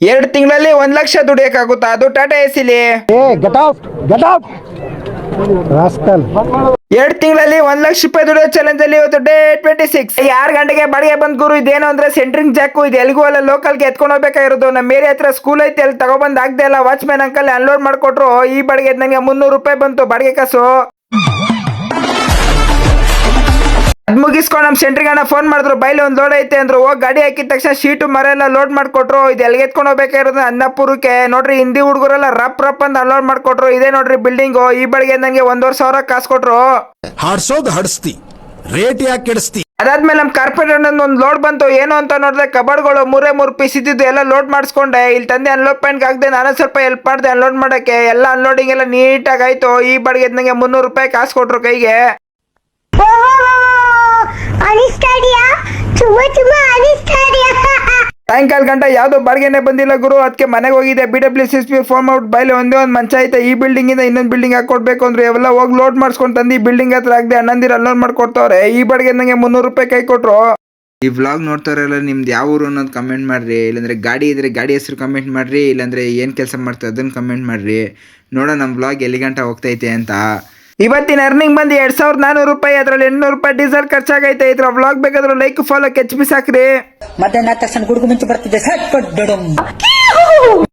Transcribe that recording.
2 ತಿಂಗಳಲ್ಲಿ 1 ಲಕ್ಷ ದುಡಿಯಕ್ಕಾಗುತ್ತಾ? ಅದು Tata ಎಸಿಲಿ. get out, rascal. 2 ತಿಂಗಳಲ್ಲಿ 1 ಲಕ್ಷ ರೂಪಾಯಿ ದುಡಿಯೋ ಚಾಲೆಂಜ್ ಅಲ್ಲಿ ಇವತ್ತು ಡೇ 26. 6 ಗಂಟೆಗೆ ಬಾಡಿಗೆ ಬಂದ್ ಗುರು. ಇದೇನು ಅಂದ್ರೆ ಸೆಂಟ್ರಿಂಗ್ ಜಾಕು. ಇದು ಎಲ್ಗೂ ಅಲ್ಲ, ಲೋಕಲ್ಗೆ ಎತ್ಕೊಂಡು ಹೋಗ್ಬೇಕಾಗಿರೋದು. ನಮ್ಮ ಏರಿಯಾ ಹತ್ರ ಸ್ಕೂಲ್ ಐತಿ, ಅಲ್ಲಿ ತಗೊಬಂದ್ ಆಗದೆ ಇಲ್ಲ. ವಾಚ್ಮ್ಯಾನ್ ಅಂಕಲ್ ಅನ್ಲೋಡ್ ಮಾಡ್ಕೊಟ್ರು. ಈ ಬಾಡಿಗೆ ನನಗೆ 300 ರೂಪಾಯಿ ಬಂತು ಬಾಡಿಗೆ ಕಾಸು. ಅದ್ ಮುಗಿಸ್ಕೊಂಡು ನಮ್ಮ ಸೆಂಟ್ರಿಗೆ ಅಣ್ಣ ಫೋನ್ ಮಾಡಿದ್ರು, ಬೈಲಿ ಒಂದು ಲೋಡ್ ಐತೆ ಅಂದ್ರು. ಹೋಗಿ ಗಾಡಿ ಹಾಕಿದ ತಕ್ಷಣ ಶೀಟು ಮರ ಎಲ್ಲ ಲೋಡ್ ಮಾಡ್ಕೊಟ್ರು. ಇದು ಎಲ್ಲಿಗೆ ಎತ್ಕೊಂಡು ಹೋಗ್ಬೇಕಾಗಿರೋದು ಅನ್ನಪುರಕ್ಕೆ. ನೋಡ್ರಿ ಹಿಂದಿ ಹುಡುಗರೆಲ್ಲ ರಪ್ ಅಂತ ಅನ್ಲೋಡ್ ಮಾಡ್ಕೊಟ್ರು. ಇದೇ ನೋಡ್ರಿ ಬಿಲ್ಡಿಂಗು. ಈ ಬಾಡಿಗೆ ನನಗೆ 1,500 ಕಾಸು ಕೊಟ್ರು. ಹಾಡ್ಸೋದ್ ಹಡಿಸ್ತಿ, ರೇಟ್ ಯಾಕೆ ಕೆಡಿಸ್ತಿ? ಅದಾದ್ಮೇಲೆ ನಮ್ಮ ಕಾರ್ಪೊರೇಟ್ ಒಂದು ಲೋಡ್ ಬಂತು. ಏನು ಅಂತ ನೋಡಿದ್ರೆ ಕಬರ್ಡ್ಗಳು 3 ಪೀಸ್ ಇದ್ದಿದ್ದು ಎಲ್ಲ ಲೋಡ್ ಮಾಡಿಸ್ಕೊಂಡೆ. ಇಲ್ಲಿ ತಂದೆ ಅನ್ಲೋಡ್ ಪಾಯಿಂಟ್ ಆಗದೆ ನಾನು ಸ್ವಲ್ಪ ಹೆಲ್ಪ್ ಮಾಡಿದೆ ಅನ್ಲೋಡ್ ಮಾಡಕ್ಕೆ. ಎಲ್ಲ ಅನ್ಲೋಡಿಂಗ್ ಎಲ್ಲ ನೀಟಾಗಿ ಆಯ್ತು. ಈ ಬಾಡಿಗೆ ನನಗೆ 300 ರೂಪಾಯಿ ಕಾಸು ಕೊಟ್ರು ಕೈಗೆ. ಸಾಯಂಕಾಲ ಗಂಟ ಯಾವ್ದೋ ಬಾಡಿಗೆನೆ ಬಂದಿಲ್ಲ ಗುರು. ಅದಕ್ಕೆ ಮನೆಗೆ ಹೋಗಿದೆ. BWCSP ಫೋನ್ ಮಾಡ್ಬಿಟ್ಟು ಬೈಲಿ ಒಂದೇ ಒಂದು ಮಂಚ ಐತೆ, ಈ ಬಿಲ್ಡಿಂಗ್ ಇಂದ ಇನ್ನೊಂದು ಬಿಲ್ಡಿಂಗ್ ಹಾಕೊಡ್ಬೇಕು ಅಂದ್ರೆ ಎಲ್ಲ ಹೋಗಿ ಲೋಡ್ ಮಾಡ್ಸ್ಕೊಂಡು ತಂದು ಈ ಬಿಲ್ಡಿಂಗ್ ಹತ್ರ ಆಗದೆ ಅಣ್ಣಂದಿರ ಅನ್ಲೋಡ್ ಮಾಡ್ಕೊಡ್ತವ್ರೆ. ಈ ಬಾಡಿಗೆ ನನಗೆ 300 ರೂಪಾಯಿ ಕೈ ಕೊಟ್ರು. ಈ ವ್ಲಾಗ್ ನೋಡ್ತಾರಲ್ಲ, ನಿಮ್ದು ಯಾವ ಊರು ಅನ್ನೋದು ಕಮೆಂಟ್ ಮಾಡ್ರಿ. ಇಲ್ಲಾಂದ್ರೆ ಗಾಡಿ ಇದ್ರೆ ಗಾಡಿ ಹೆಸರು ಕಮೆಂಟ್ ಮಾಡ್ರಿ. ಇಲ್ಲಾಂದ್ರೆ ಏನು ಕೆಲಸ ಮಾಡ್ತಾರೆ ಅದನ್ನು ಕಮೆಂಟ್ ಮಾಡ್ರಿ. ನೋಡೋಣ ನಮ್ಮ ವ್ಲಾಗ್ ಎಲ್ಲಿ ಗಂಟ ಹೋಗ್ತೈತೆ ಅಂತ. ಇವತ್ತಿನ ಅರ್ನಿಂಗ್ ಬಂದು 2,400 ರೂಪಾಯಿ. ಅದ್ರಲ್ಲಿ 800 ರೂಪಾಯಿ ಡೀಸೆಲ್ ಖರ್ಚಾಗೈತೆ. ಇದ್ರ ವ್ಲಾಗ್ ಬೇಕಾದ್ರೆ ಲೈಕ್ ಫಾಲೋ ಕೆಚ್ ಸಾಕ್ರಿ. ಮಧ್ಯಾಹ್ನ ತಕ್ಷಣ ಗುಡುಗು ಮಿಂಚು ಬರ್ತಿದ್ದೆ.